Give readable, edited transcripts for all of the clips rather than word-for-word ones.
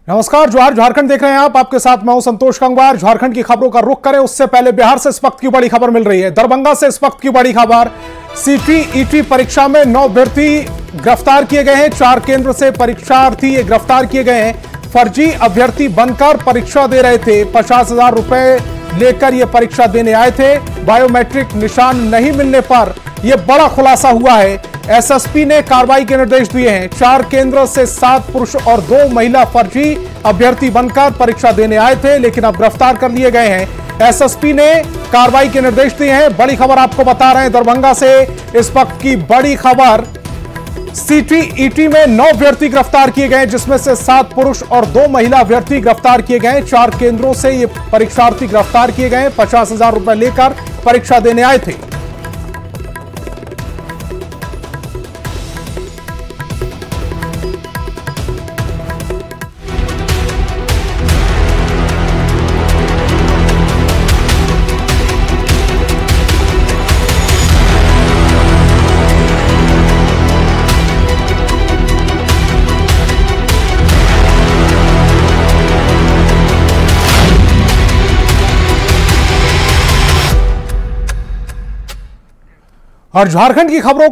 नमस्कार, जोहार। झारखंड देख रहे हैं आप, आपके साथ मैं हूं संतोष गंगवार। झारखंड की खबरों का रुख करें उससे पहले बिहार से इस वक्त की बड़ी खबर मिल रही है। दरभंगा से इस वक्त की बड़ी खबर। सीटी-ईटी परीक्षा में 9 अभ्यर्थी गिरफ्तार किए गए हैं। 4 केंद्र से परीक्षार्थी गिरफ्तार किए गए हैं। फर्जी अभ्यर्थी बनकर परीक्षा दे रहे थे। 50,000 रुपए लेकर ये परीक्षा देने आए थे। बायोमेट्रिक निशान नहीं मिलने पर यह बड़ा खुलासा हुआ है। एसएसपी ने कार्रवाई के निर्देश दिए हैं। 4 केंद्र से 7 पुरुष और 2 महिला फर्जी अभ्यर्थी बनकर परीक्षा देने आए थे, लेकिन अब गिरफ्तार कर लिए गए हैं। एसएसपी ने कार्रवाई के निर्देश दिए हैं। बड़ी खबर आपको बता रहे हैं दरभंगा से इस वक्त की बड़ी खबर। सीटी-ईटी में 9 अभ्यर्थी गिरफ्तार किए गए, जिसमें से 7 पुरुष और 2 महिला अभ्यर्थी गिरफ्तार किए गए। 4 केंद्रों से ये परीक्षार्थी गिरफ्तार किए गए। 50,000 रुपए लेकर परीक्षा देने आए थे। और झारखंड की खबरों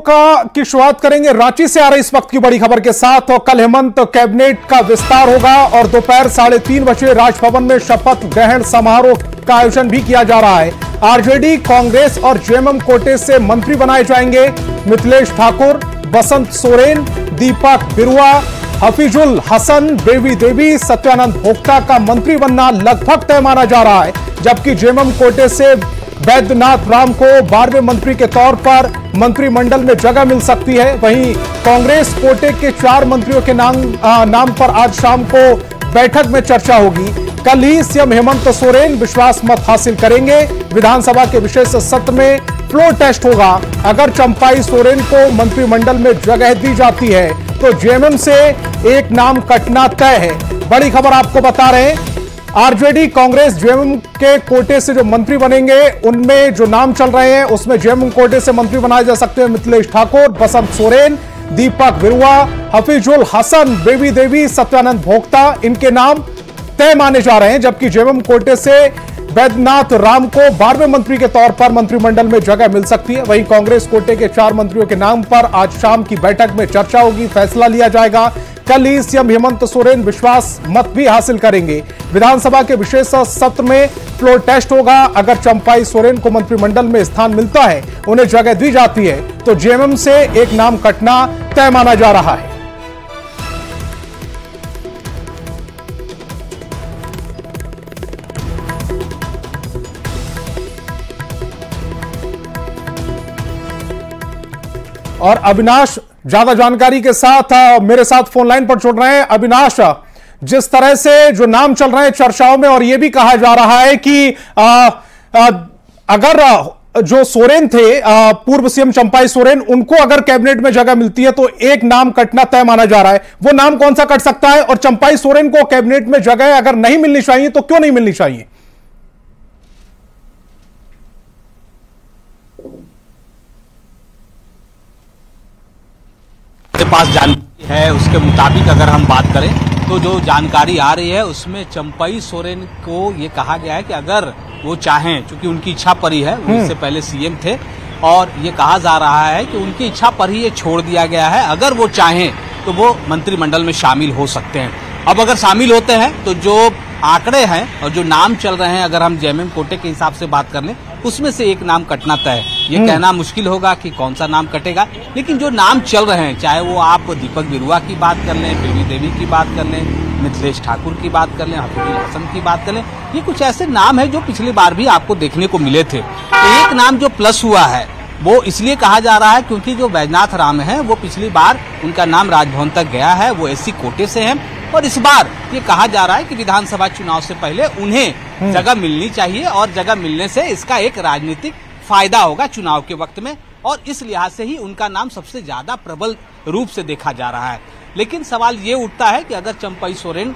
की शुरुआत करेंगे रांची से आ रही इस वक्त की बड़ी खबर के साथ। और कल हेमंत कैबिनेट का विस्तार होगा और दोपहर 3:30 बजे राजभवन में शपथ ग्रहण समारोह का आयोजन भी किया जा रहा है। आरजेडी, कांग्रेस और जेएमएम कोटे से मंत्री बनाए जाएंगे। मिथिलेश ठाकुर, बसंत सोरेन, दीपक बिरुआ, हफीजुल हसन, बेबी देवी, सत्यानंद भोक्ता का मंत्री बनना लगभग तय माना जा रहा है। जबकि जेएमएम कोटे से वैद्यनाथ राम को 12वें मंत्री के तौर पर मंत्रिमंडल में जगह मिल सकती है। वहीं कांग्रेस कोटे के 4 मंत्रियों के नाम पर आज शाम को बैठक में चर्चा होगी। कल ही सीएम हेमंत सोरेन विश्वास मत हासिल करेंगे। विधानसभा के विशेष सत्र में फ्लोर टेस्ट होगा। अगर चंपाई सोरेन को मंत्रिमंडल में जगह दी जाती है तो जेएमएम से एक नाम कटना तय है। बड़ी खबर आपको बता रहे हैं। आरजेडी, कांग्रेस, जेएमएम के कोटे से जो मंत्री बनेंगे उनमें जो नाम चल रहे हैं उसमें जेएमएम कोटे से मंत्री बनाए जा सकते हैं मिथिलेश ठाकुर, बसंत सोरेन, दीपक बिरुआ, हफीजुल हसन, बेबी देवी, सत्यानंद भोक्ता, इनके नाम तय माने जा रहे हैं। जबकि जेएमएम कोटे से वैद्यनाथ राम को 12वें मंत्री के तौर पर मंत्रिमंडल में जगह मिल सकती है। वहीं कांग्रेस कोटे के 4 मंत्रियों के नाम पर आज शाम की बैठक में चर्चा होगी, फैसला लिया जाएगा। कल ही सीएम हेमंत सोरेन विश्वास मत भी हासिल करेंगे। विधानसभा के विशेष सत्र में फ्लोर टेस्ट होगा। अगर चंपाई सोरेन को मंत्रिमंडल में स्थान मिलता है, उन्हें जगह दी जाती है, तो जेएमएम से एक नाम कटना तय माना जा रहा है। और अविनाश ज्यादा जानकारी के साथ मेरे साथ फोन लाइन पर जुड़ रहे हैं। अविनाश, जिस तरह से जो नाम चल रहे हैं चर्चाओं में और यह भी कहा जा रहा है कि अगर जो सोरेन थे, पूर्व सीएम चंपाई सोरेन, उनको अगर कैबिनेट में जगह मिलती है तो एक नाम कटना तय माना जा रहा है। वो नाम कौन सा कट सकता है? और चंपाई सोरेन को कैबिनेट में जगह अगर नहीं मिलनी चाहिए तो क्यों नहीं मिलनी चाहिए? के पास जानकारी है उसके मुताबिक अगर हम बात करें तो जो जानकारी आ रही है उसमें चंपाई सोरेन को ये कहा गया है कि अगर वो चाहें, चूंकि उनकी इच्छा पर ही है, वो इससे पहले सीएम थे और ये कहा जा रहा है कि उनकी इच्छा पर ही ये छोड़ दिया गया है। अगर वो चाहें तो वो मंत्रिमंडल में शामिल हो सकते हैं। अब अगर शामिल होते हैं तो जो आंकड़े हैं और जो नाम चल रहे हैं, अगर हम जेएमएम कोटे के हिसाब से बात कर लें, उसमें से एक नाम कटना तय है। ये कहना मुश्किल होगा कि कौन सा नाम कटेगा, लेकिन जो नाम चल रहे हैं, चाहे वो आप दीपक बिरुआ की बात कर लें, बेबी देवी की बात कर लें, मिथिलेश ठाकुर की बात कर लें, हफीजुल हसन की बात कर लें, ये कुछ ऐसे नाम है जो पिछली बार भी आपको देखने को मिले थे। एक नाम जो प्लस हुआ है वो इसलिए कहा जा रहा है क्योंकि जो वैद्यनाथ राम है वो पिछली बार उनका नाम राजभवन तक गया है, वो एससी कोटे से हैं और इस बार ये कहा जा रहा है कि विधानसभा चुनाव से पहले उन्हें जगह मिलनी चाहिए और जगह मिलने से इसका एक राजनीतिक फायदा होगा चुनाव के वक्त में, और इस लिहाज से ही उनका नाम सबसे ज्यादा प्रबल रूप से देखा जा रहा है। लेकिन सवाल ये उठता है कि अगर चंपाई सोरेन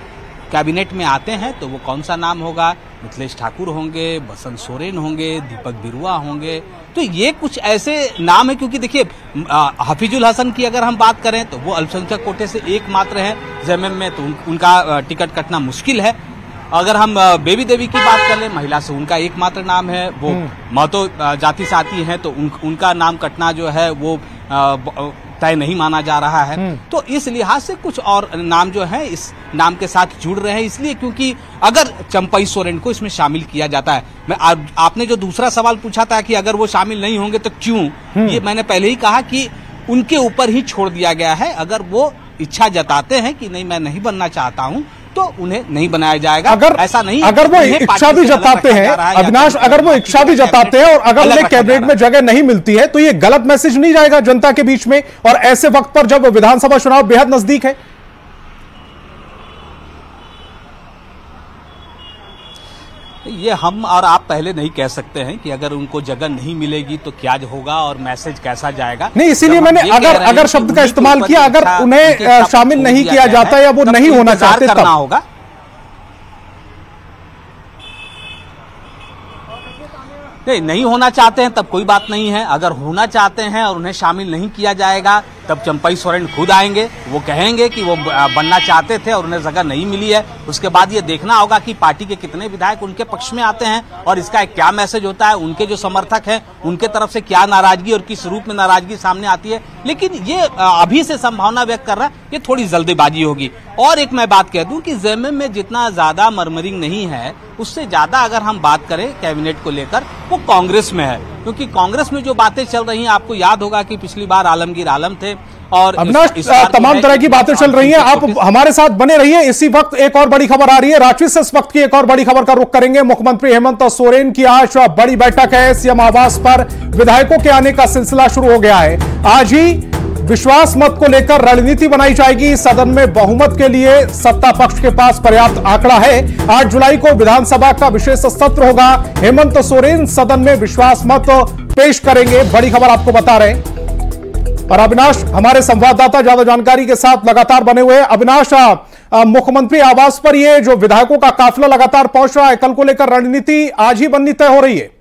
कैबिनेट में आते हैं तो वो कौन सा नाम होगा, मिथिलेश ठाकुर होंगे, बसंत सोरेन होंगे, दीपक बिरुआ होंगे। तो ये कुछ ऐसे नाम है, क्योंकि देखिए हफीजुल हसन की अगर हम बात करें तो वो अल्पसंख्यक कोटे से एकमात्र है जेएमएम में, तो उनका टिकट कटना मुश्किल है। अगर हम बेबी देवी की बात कर लें, महिला से उनका एकमात्र नाम है, वो महतो जाति से आती हैं, तो उनका नाम कटना जो है वो तय नहीं माना जा रहा है। तो इस लिहाज से कुछ और नाम जो है इस नाम के साथ जुड़ रहे हैं, इसलिए क्योंकि अगर चंपई सोरेन को इसमें शामिल किया जाता है, आपने जो दूसरा सवाल पूछा था कि अगर वो शामिल नहीं होंगे तो क्यों, ये मैंने पहले ही कहा कि उनके ऊपर ही छोड़ दिया गया है। अगर वो इच्छा जताते हैं कि नहीं मैं नहीं बनना चाहता हूं, तो उन्हें नहीं बनाया जाएगा। अगर ऐसा नहीं, अगर वो इच्छा भी जताते हैं अविनाश, अगर वो इच्छा भी जताते हैं और अगर उन्हें कैबिनेट में जगह नहीं मिलती है, तो ये गलत मैसेज नहीं जाएगा जनता के बीच में, और ऐसे वक्त पर जब विधानसभा चुनाव बेहद नजदीक है। ये हम और आप पहले नहीं कह सकते हैं कि अगर उनको जगह नहीं मिलेगी तो क्या होगा और मैसेज कैसा जाएगा। नहीं, इसीलिए मैंने अगर शब्द का इस्तेमाल किया, अगर उन्हें शामिल नहीं किया जाता या वो नहीं होना चाहते करना होगा। नहीं होना चाहते हैं तब कोई बात नहीं है, अगर होना चाहते हैं और उन्हें शामिल नहीं किया जाएगा तब चंपई सोरेन खुद आएंगे, वो कहेंगे कि वो बनना चाहते थे और उन्हें जगह नहीं मिली है। उसके बाद ये देखना होगा कि पार्टी के कितने विधायक उनके पक्ष में आते हैं और इसका एक क्या मैसेज होता है, उनके जो समर्थक हैं उनके तरफ से क्या नाराजगी और किस रूप में नाराजगी सामने आती है। लेकिन ये अभी से संभावना व्यक्त कर रहा है, ये थोड़ी जल्दीबाजी होगी। और एक मैं बात कह दूं कि जेएमएम में जितना ज्यादा मरमरिंग नहीं है, उससे ज्यादा अगर हम बात करें कैबिनेट को लेकर, वो कांग्रेस में है, क्योंकि कांग्रेस में जो बातें चल रही हैं, आपको याद होगा कि पिछली बार आलमगीर आलम थे और अविनाश तमाम तरह की बातें चल रही हैं। आप हमारे साथ बने रहिए। इसी वक्त एक और बड़ी खबर आ रही है रांची से। इस वक्त की एक और बड़ी खबर का रुख करेंगे। मुख्यमंत्री हेमंत सोरेन की आज बड़ी बैठक है। सीएम आवास पर विधायकों के आने का सिलसिला शुरू हो गया है। आज ही विश्वास मत को लेकर रणनीति बनाई जाएगी। सदन में बहुमत के लिए सत्ता पक्ष के पास पर्याप्त आंकड़ा है। 8 जुलाई को विधानसभा का विशेष सत्र होगा। हेमंत सोरेन सदन में विश्वास मत पेश करेंगे। बड़ी खबर आपको बता रहे हैं। और अविनाश हमारे संवाददाता ज्यादा जानकारी के साथ लगातार बने हुए हैं। अविनाश, मुख्यमंत्री आवास पर ये जो विधायकों का काफिला लगातार पहुंच रहा है, कल को लेकर रणनीति आज ही बननी तय हो रही है।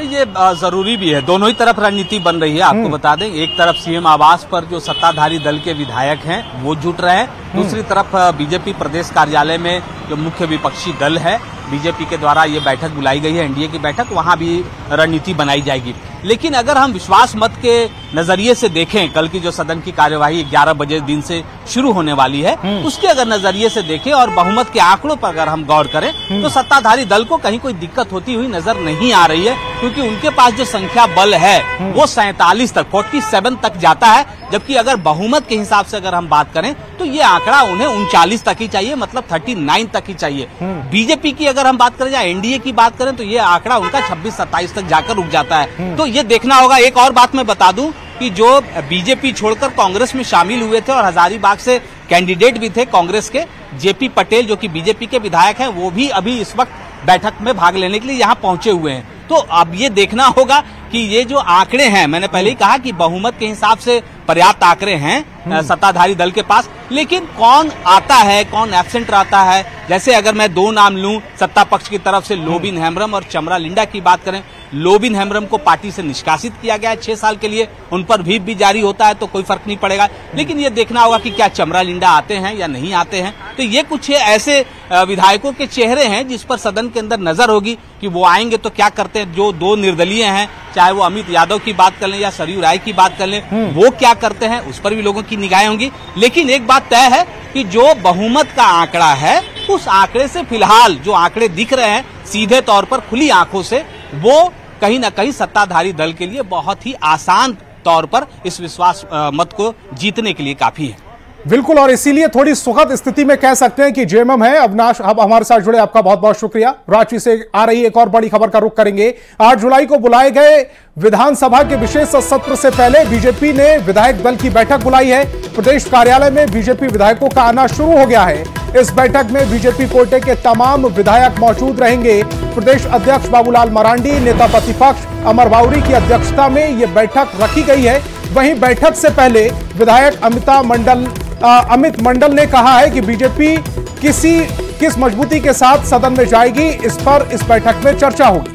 ये जरूरी भी है, दोनों ही तरफ रणनीति बन रही है। आपको बता दें, एक तरफ सीएम आवास पर जो सत्ताधारी दल के विधायक हैं वो जुट रहे हैं, दूसरी तरफ बीजेपी प्रदेश कार्यालय में जो मुख्य विपक्षी दल है, बीजेपी के द्वारा ये बैठक बुलाई गई है, एनडीए की बैठक, वहां भी रणनीति बनाई जाएगी। लेकिन अगर हम विश्वास मत के नजरिए से देखें, कल की जो सदन की कार्यवाही 11 बजे दिन से शुरू होने वाली है, उसके अगर नजरिए से देखें और बहुमत के आंकड़ों पर अगर हम गौर करें, तो सत्ताधारी दल को कहीं कोई दिक्कत होती हुई नजर नहीं आ रही है, क्योंकि उनके पास जो संख्या बल है वो 47 तक 47 तक जाता है। जबकि अगर बहुमत के हिसाब से अगर हम बात करें तो ये आंकड़ा उन्हें 39 तक ही चाहिए, मतलब 39 तक ही चाहिए। बीजेपी की अगर हम बात करें या एनडीए की बात करें तो ये आंकड़ा उनका 26-27 तक जाकर रुक जाता है। तो ये देखना होगा। एक और बात मैं बता दूं कि जो बीजेपी छोड़कर कांग्रेस में शामिल हुए थे और हजारीबाग से कैंडिडेट भी थे कांग्रेस के, जेपी पटेल जो कि बीजेपी के विधायक हैं, वो भी अभी इस वक्त बैठक में भाग लेने के लिए यहाँ पहुंचे हुए हैं। तो अब ये देखना होगा कि ये जो आंकड़े हैं, मैंने पहले ही कहा कि बहुमत के हिसाब से पर्याप्त आंकड़े हैं सत्ताधारी दल के पास, लेकिन कौन आता है कौन एब्सेंट रहता है। जैसे अगर मैं 2 नाम लूं सत्ता पक्ष की तरफ से, लोबिन हेम्ब्रम और चमरा लिंडा की बात करें, लोबिन हेम्ब्रम को पार्टी से निष्कासित किया गया है 6 साल के लिए, उन पर व्हिप भी जारी होता है तो कोई फर्क नहीं पड़ेगा। लेकिन ये देखना होगा कि क्या चमरा लिंडा आते हैं या नहीं आते हैं। तो ये कुछ ऐसे विधायकों के चेहरे हैं जिस पर सदन के अंदर नजर होगी कि वो आएंगे तो क्या करते हैं। जो 2 निर्दलीय हैं, चाहे वो अमित यादव की बात कर लें या सरयू राय की बात कर लें, वो क्या करते हैं, उस पर भी लोगों की निगाहें होंगी। लेकिन एक बात तय है कि जो बहुमत का आंकड़ा है, उस आंकड़े से फिलहाल जो आंकड़े दिख रहे हैं सीधे तौर पर खुली आंखों से, वो कहीं ना कहीं सत्ताधारी दल के लिए बहुत ही आसान तौर पर इस विश्वास मत को जीतने के लिए काफी है। बिल्कुल, और इसीलिए थोड़ी सुखद स्थिति में कह सकते हैं कि जेएमएम है। अविनाश, अब हमारे साथ जुड़े, आपका बहुत बहुत शुक्रिया। रांची से आ रही एक और बड़ी खबर का रुख करेंगे। 8 जुलाई को बुलाए गए विधानसभा के विशेष सत्र से पहले बीजेपी ने विधायक दल की बैठक बुलाई है। प्रदेश कार्यालय में बीजेपी विधायकों का आना शुरू हो गया है। इस बैठक में बीजेपी कोटे के तमाम विधायक मौजूद रहेंगे। प्रदेश अध्यक्ष बाबूलाल मरांडी, नेता प्रतिपक्ष अमर बाउरी की अध्यक्षता में यह बैठक रखी गई है। वहीं बैठक से पहले विधायक अमिता मंडल अमित मंडल ने कहा है कि बीजेपी किस मजबूती के साथ सदन में जाएगी, इस पर इस बैठक में चर्चा होगी।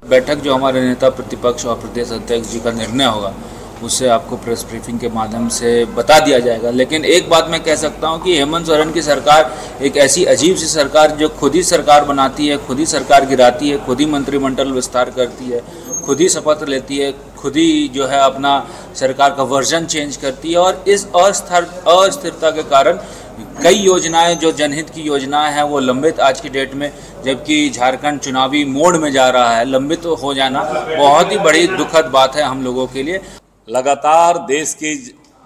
बैठक जो हमारे नेता प्रतिपक्ष और प्रदेश अध्यक्ष जी का निर्णय होगा उससे आपको प्रेस ब्रीफिंग के माध्यम से बता दिया जाएगा। लेकिन एक बात मैं कह सकता हूं कि हेमंत सोरेन की सरकार एक ऐसी अजीब सी सरकार जो खुद ही सरकार बनाती है, खुद ही सरकार गिराती है, खुद ही मंत्रिमंडल विस्तार करती है, खुद ही शपथ लेती है, खुद ही जो है अपना सरकार का वर्जन चेंज करती है। और इस अस्थिरता के कारण कई योजनाएं जो जनहित की योजनाएं हैं वो लंबित आज की डेट में, जबकि झारखंड चुनावी मोड में जा रहा है, लंबित हो जाना बहुत ही बड़ी दुखद बात है हम लोगों के लिए। लगातार देश की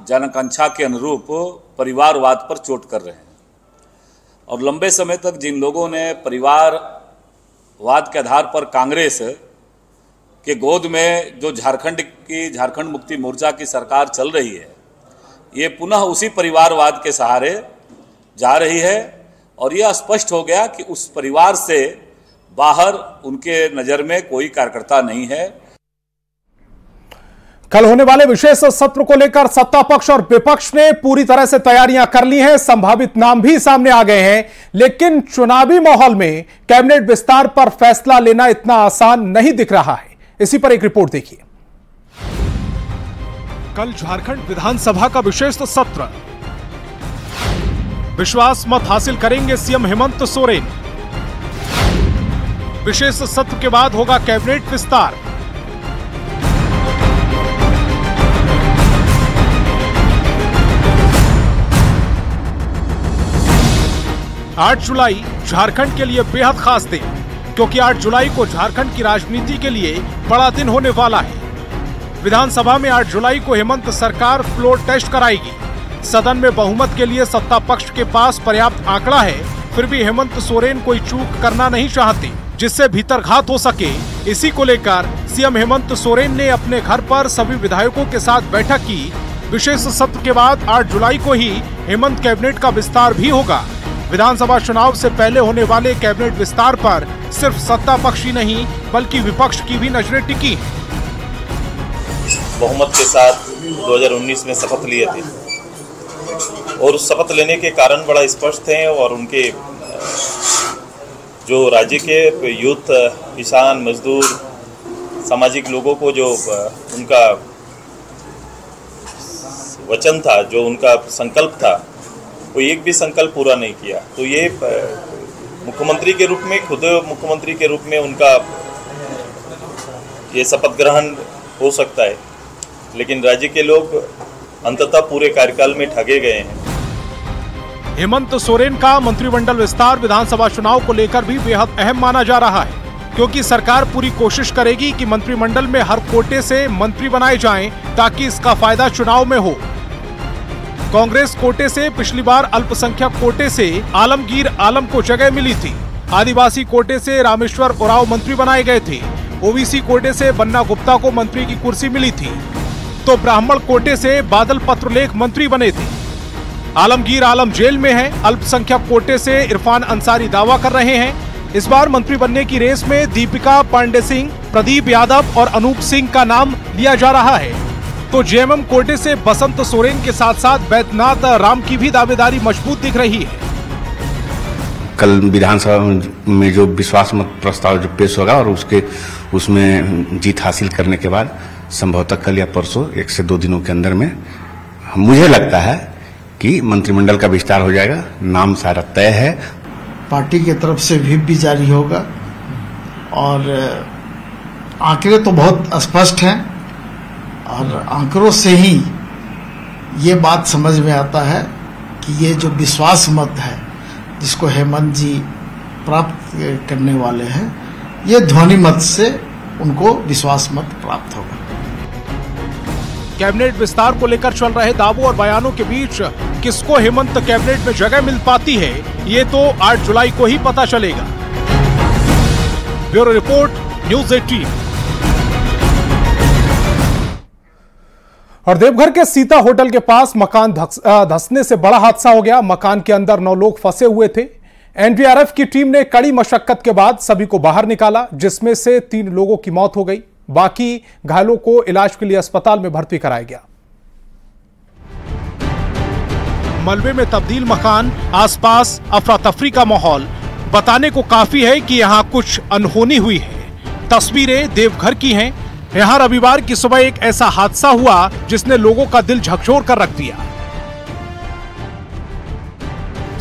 जनआकांक्षा के अनुरूप परिवारवाद पर चोट कर रहे हैं और लंबे समय तक जिन लोगों ने परिवारवाद के आधार पर कांग्रेस के गोद में जो झारखंड मुक्ति मोर्चा की सरकार चल रही है, ये पुनः उसी परिवारवाद के सहारे जा रही है। और यह स्पष्ट हो गया कि उस परिवार से बाहर उनके नज़र में कोई कार्यकर्ता नहीं है। कल होने वाले विशेष सत्र को लेकर सत्ता पक्ष और विपक्ष ने पूरी तरह से तैयारियां कर ली हैं, संभावित नाम भी सामने आ गए हैं। लेकिन चुनावी माहौल में कैबिनेट विस्तार पर फैसला लेना इतना आसान नहीं दिख रहा है। इसी पर एक रिपोर्ट देखिए। कल झारखंड विधानसभा का विशेष सत्र, विश्वास मत हासिल करेंगे सीएम हेमंत सोरेन। विशेष सत्र के बाद होगा कैबिनेट विस्तार। 8 जुलाई झारखंड के लिए बेहद खास दिन, क्योंकि 8 जुलाई को झारखंड की राजनीति के लिए बड़ा दिन होने वाला है। विधानसभा में 8 जुलाई को हेमंत सरकार फ्लोर टेस्ट कराएगी। सदन में बहुमत के लिए सत्ता पक्ष के पास पर्याप्त आंकड़ा है, फिर भी हेमंत सोरेन कोई चूक करना नहीं चाहते जिससे भीतरघात हो सके। इसी को लेकर सीएम हेमंत सोरेन ने अपने घर पर सभी विधायकों के साथ बैठक की। विशेष सत्र के बाद 8 जुलाई को ही हेमंत कैबिनेट का विस्तार भी होगा। विधानसभा चुनाव से पहले होने वाले कैबिनेट विस्तार पर सिर्फ सत्ता पक्ष ही नहीं बल्कि विपक्ष की भी नजरें टिकी। बहुमत के साथ 2019 में शपथ लिए थे और उस शपथ लेने के कारण बड़ा स्पष्ट थे और उनके जो राज्य के यूथ, किसान, मजदूर, सामाजिक लोगों को जो उनका वचन था, जो उनका संकल्प था, वो एक भी संकल्प पूरा नहीं किया। तो ये मुख्यमंत्री के रूप में, खुद मुख्यमंत्री के रूप में उनका ये शपथ ग्रहण हो सकता है, लेकिन राज्य के लोग अंततः पूरे कार्यकाल में ठगे गए हैं। हेमंत सोरेन का मंत्रिमंडल विस्तार विधानसभा चुनाव को लेकर भी बेहद अहम माना जा रहा है, क्योंकि सरकार पूरी कोशिश करेगी कि मंत्रिमंडल में हर कोटे से मंत्री बनाए जाएं ताकि इसका फायदा चुनाव में हो। कांग्रेस कोटे से पिछली बार अल्पसंख्यक कोटे से आलमगीर आलम को जगह मिली थी। आदिवासी कोटे से रामेश्वर उरांव मंत्री बनाए गए थे। ओबीसी कोटे से बन्ना गुप्ता को मंत्री की कुर्सी मिली थी, तो ब्राह्मण कोटे से बादल पत्रलेख मंत्री बने थे। आलमगीर आलम जेल में है। अल्पसंख्यक कोटे से इरफान अंसारी दावा कर रहे हैं। इस बार मंत्री बनने की रेस में दीपिका पांडे सिंह, प्रदीप यादव और अनूप सिंह का नाम लिया जा रहा है। तो जेएमएम कोटे से बसंत सोरेन के साथ साथ बैद्यनाथ राम की भी दावेदारी मजबूत दिख रही है। कल विधानसभा में जो विश्वास मत प्रस्ताव जो पेश होगा और उसमें जीत हासिल करने के बाद संभवतः कल या परसों 1 से 2 दिनों के अंदर में मुझे लगता है कि मंत्रिमंडल का विस्तार हो जाएगा। नाम सारा तय है। पार्टी की तरफ से व्हिप भी जारी होगा और आंकड़े तो बहुत स्पष्ट हैं और आंकड़ों से ही ये बात समझ में आता है कि ये जो विश्वास मत है जिसको हेमंत जी प्राप्त करने वाले हैं, ये ध्वनि मत से उनको विश्वास मत प्राप्त होगा। कैबिनेट विस्तार को लेकर चल रहे दावों और बयानों के बीच किसको हेमंत कैबिनेट में जगह मिल पाती है, ये तो 8 जुलाई को ही पता चलेगा। Bureau report, news 18। और देवघर के सीता होटल के पास मकान धंसने से बड़ा हादसा हो गया। मकान के अंदर 9 लोग फंसे हुए थे। एनडीआरएफ की टीम ने कड़ी मशक्कत के बाद सभी को बाहर निकाला, जिसमें से 3 लोगों की मौत हो गई। बाकी घायलों को इलाज के लिए अस्पताल में भर्ती कराया गया। मलबे में तब्दील मकान, आसपास अफरा तफरी का माहौल बताने को काफी है कि यहाँ कुछ अनहोनी हुई है। तस्वीरें देवघर की हैं। यहाँ रविवार की सुबह एक ऐसा हादसा हुआ जिसने लोगों का दिल झकझोर कर रख दिया।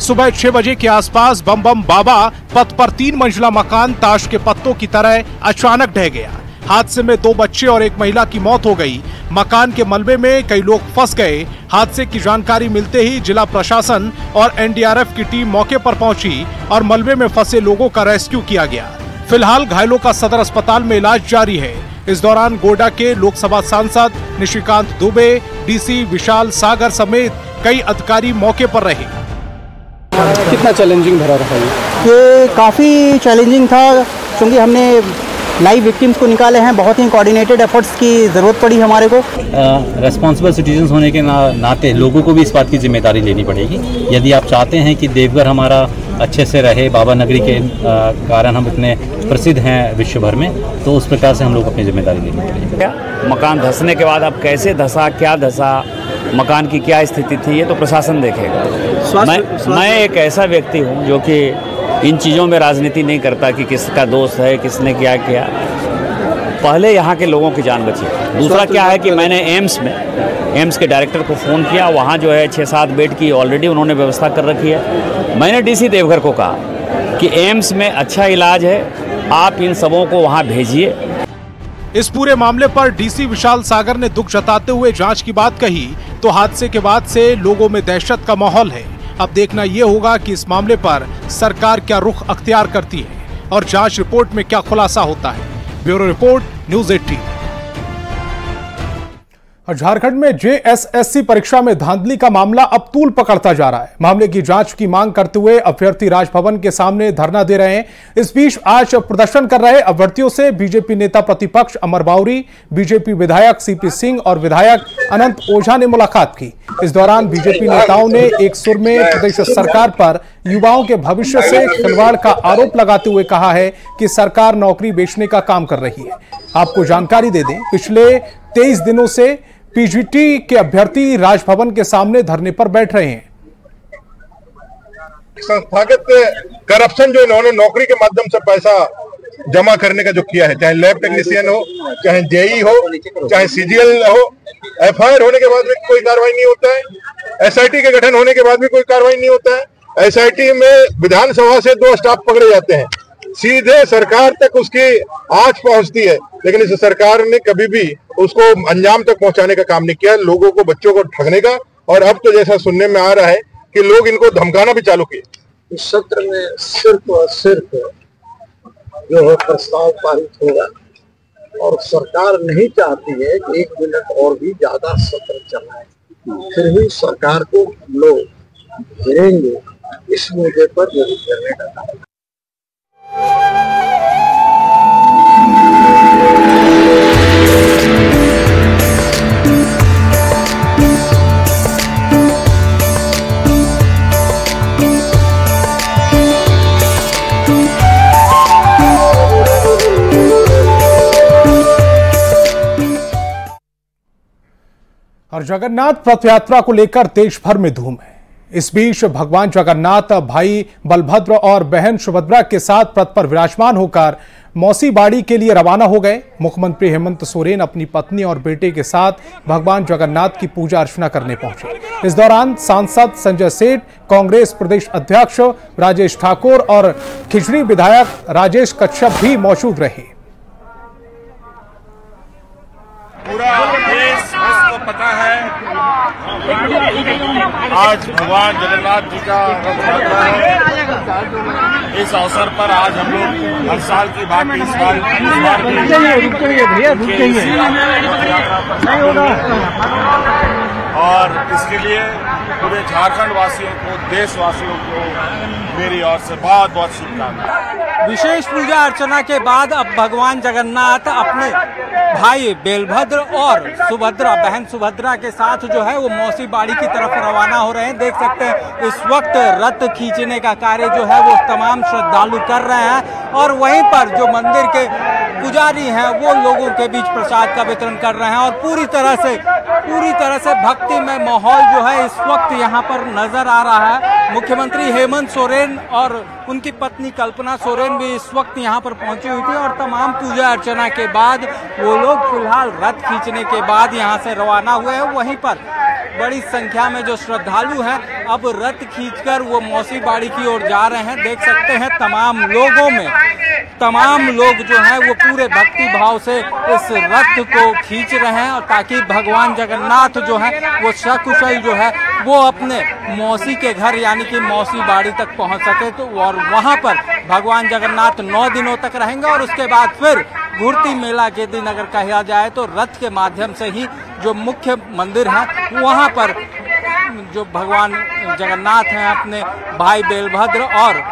सुबह 6 बजे के आसपास बम बम बाबा पथ पर 3 मंजिला मकान ताश के पत्तों की तरह अचानक ढह गया। हादसे में 2 बच्चे और एक महिला की मौत हो गई। मकान के मलबे में कई लोग फंस गए। हादसे की जानकारी मिलते ही जिला प्रशासन और एनडीआरएफ की टीम मौके पर पहुंची और मलबे में फंसे लोगों का रेस्क्यू किया गया। फिलहाल घायलों का सदर अस्पताल में इलाज जारी है। इस दौरान गोड्डा के लोकसभा सांसद निशिकांत दुबे, डीसी विशाल सागर समेत कई अधिकारी मौके पर रहे। कितना चैलेंजिंग भरा रहा ये काफ़ी चैलेंजिंग था, क्योंकि हमने लाइव विक्टिम्स को निकाले हैं। बहुत ही कोऑर्डिनेटेड एफर्ट्स की ज़रूरत पड़ी हमारे को। रेस्पॉन्सिबल सिटीजन्स होने के नाते लोगों को भी इस बात की जिम्मेदारी लेनी पड़ेगी। यदि आप चाहते हैं कि देवघर हमारा अच्छे से रहे, बाबा नगरी के कारण हम इतने प्रसिद्ध हैं विश्व भर में, तो उस प्रकार से हम लोग अपनी जिम्मेदारी लेनी पड़ेगी। मकान धंसने के बाद अब कैसे धंसा, क्या धंसा, मकान की क्या स्थिति थी, ये तो प्रशासन देखेगा। मैं एक ऐसा व्यक्ति हूँ जो कि इन चीज़ों में राजनीति नहीं करता कि किसका दोस्त है, किसने क्या किया। पहले यहाँ के लोगों की जान बची। दूसरा क्या है कि मैंने एम्स के डायरेक्टर को फ़ोन किया। वहाँ जो है 6-7 बेड की ऑलरेडी उन्होंने व्यवस्था कर रखी है। मैंने डीसी देवघर को कहा कि एम्स में अच्छा इलाज है, आप इन सबों को वहाँ भेजिए। इस पूरे मामले पर डीसी विशाल सागर ने दुख जताते हुए जांच की बात कही तो हादसे के बाद से लोगों में दहशत का माहौल है। अब देखना ये होगा कि इस मामले पर सरकार क्या रुख अख्तियार करती है और जांच रिपोर्ट में क्या खुलासा होता है। Bureau report, news 18। झारखंड में जेएसएससी परीक्षा में धांधली का मामला अब तूल पकड़ता जा रहा है। मामले की जांच की मांग करते हुए अभ्यर्थी राजभवन के सामने धरना दे रहे हैं। इस बीच आज प्रदर्शन कर रहे अभ्यर्थियों से बीजेपी नेता प्रतिपक्ष अमर बाउरी, बीजेपी विधायक सीपी सिंह और विधायक अनंत ओझा ने मुलाकात की। इस दौरान बीजेपी नेताओं ने एक सुर में प्रदेश सरकार पर युवाओं के भविष्य से खिलवाड़ का आरोप लगाते हुए कहा है कि सरकार नौकरी बेचने का काम कर रही है। आपको जानकारी दे दें, पिछले 23 दिनों से पीजीटी के अभ्यर्थी राजभवन के सामने धरने पर बैठ रहे हैं। संस्थागत करप्शन जो इन्होंने नौकरी के माध्यम से पैसा जमा करने का जो किया है, चाहे लैब टेक्नीशियन हो, चाहे जेई हो, चाहे सीजीएल हो, एफआईआर होने के बाद भी कोई कार्रवाई नहीं होता है। एसआईटी के गठन होने के बाद भी कोई कार्रवाई नहीं होता है। एसआईटी में विधानसभा से 2 स्टाफ पकड़े जाते हैं, सीधे सरकार तक उसकी आंच पहुंचती है, लेकिन इस सरकार ने कभी भी उसको अंजाम तक पहुंचाने का काम नहीं किया, लोगों को, बच्चों को ठगने का। और अब तो जैसा सुनने में आ रहा है कि लोग इनको धमकाना भी चालू किए। इस सत्र में सिर्फ और सिर्फ जो है प्रस्ताव पारित होगा और सरकार नहीं चाहती है कि 1 मिनट और भी ज्यादा सत्र चलाए। फिर भी सरकार को लोग घेरेंगे इस मुद्दे पर जरूर करने का काम। और जगन्नाथ रथ यात्रा को लेकर देश भर में धूम है। इस बीच भगवान जगन्नाथ भाई बलभद्र और बहन सुभद्रा के साथ रथ पर विराजमान होकर मौसी बाड़ी के लिए रवाना हो गए। मुख्यमंत्री हेमंत सोरेन अपनी पत्नी और बेटे के साथ भगवान जगन्नाथ की पूजा अर्चना करने पहुंचे। इस दौरान सांसद संजय सेठ, कांग्रेस प्रदेश अध्यक्ष राजेश ठाकुर और खिचड़ी विधायक राजेश कच्छप भी मौजूद रहे। पूरा देश को पता है आज भगवान जगन्नाथ जी का रथ यात्रा है। इस अवसर पर आज हम लोग हर साल की बात इस बार और इसके लिए पूरे झारखंड वासियों को, देशवासियों को मेरी ओर से बहुत बहुत शुभकामनाएं। विशेष पूजा अर्चना के बाद अब भगवान जगन्नाथ अपने भाई बेलभद्र और सुभद्रा, बहन सुभद्रा के साथ जो है वो मौसी बाड़ी की तरफ रवाना हो रहे हैं। देख सकते हैं इस वक्त रथ खींचने का कार्य जो है वो तमाम श्रद्धालु कर रहे हैं और वहीं पर जो मंदिर के पुजारी हैं वो लोगों के बीच प्रसाद का वितरण कर रहे हैं और पूरी तरह से भक्तिमय माहौल जो है इस वक्त यहाँ पर नजर आ रहा है। मुख्यमंत्री हेमंत सोरेन और उनकी पत्नी कल्पना सोरेन भी इस वक्त यहाँ पर पहुंची हुई थी और तमाम पूजा अर्चना के बाद वो लोग फिलहाल रथ खींचने के बाद यहाँ से रवाना हुए हैं। वहीं पर बड़ी संख्या में जो श्रद्धालु हैं अब रथ खींचकर वो मौसी बाड़ी की ओर जा रहे हैं। देख सकते हैं तमाम लोग जो हैं वो पूरे भक्ति भाव से इस रथ को खींच रहे हैं और ताकि भगवान जगन्नाथ जो है वो सकुशल जो है वो अपने मौसी के घर यानी कि मौसी बाड़ी तक पहुंच सके। तो और वहां पर भगवान जगन्नाथ 9 दिनों तक रहेंगे और उसके बाद फिर घुरती मेला के दिन अगर कहा जाए तो रथ के माध्यम से ही जो मुख्य मंदिर है वहां पर जो भगवान जगन्नाथ हैं अपने भाई बेलभद्र और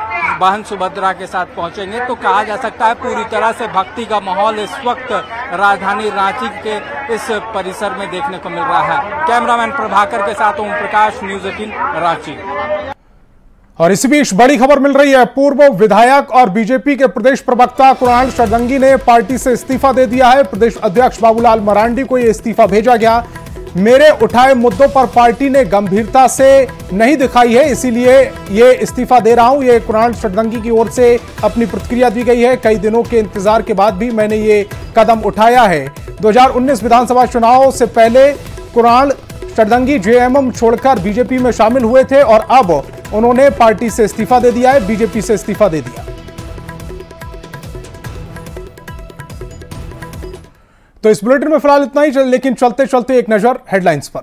बहन सुभद्रा के साथ पहुंचेंगे। तो कहा जा सकता है पूरी तरह से भक्ति का माहौल इस वक्त राजधानी रांची के इस परिसर में देखने को मिल रहा है। कैमरामैन प्रभाकर के साथ ओम प्रकाश, न्यूज़ 18 रांची। और इसी बीच बड़ी खबर मिल रही है। पूर्व विधायक और बीजेपी के प्रदेश प्रवक्ता कुणाल षडंगी ने पार्टी से इस्तीफा दे दिया है। प्रदेश अध्यक्ष बाबूलाल मरांडी को यह इस्तीफा भेजा गया। मेरे उठाए मुद्दों पर पार्टी ने गंभीरता से नहीं दिखाई है, इसीलिए ये इस्तीफा दे रहा हूं। ये कुणाल षडंगी की ओर से अपनी प्रतिक्रिया दी गई है। कई दिनों के इंतजार के बाद भी मैंने ये कदम उठाया है। 2019 विधानसभा चुनाव से पहले कुणाल षडंगी जेएमएम छोड़कर बीजेपी में शामिल हुए थे और अब उन्होंने पार्टी से इस्तीफा दे दिया है, बीजेपी से इस्तीफा दे दिया। तो इस बुलेटिन में फिलहाल इतना ही, लेकिन चलते चलते एक नजर हेडलाइंस पर।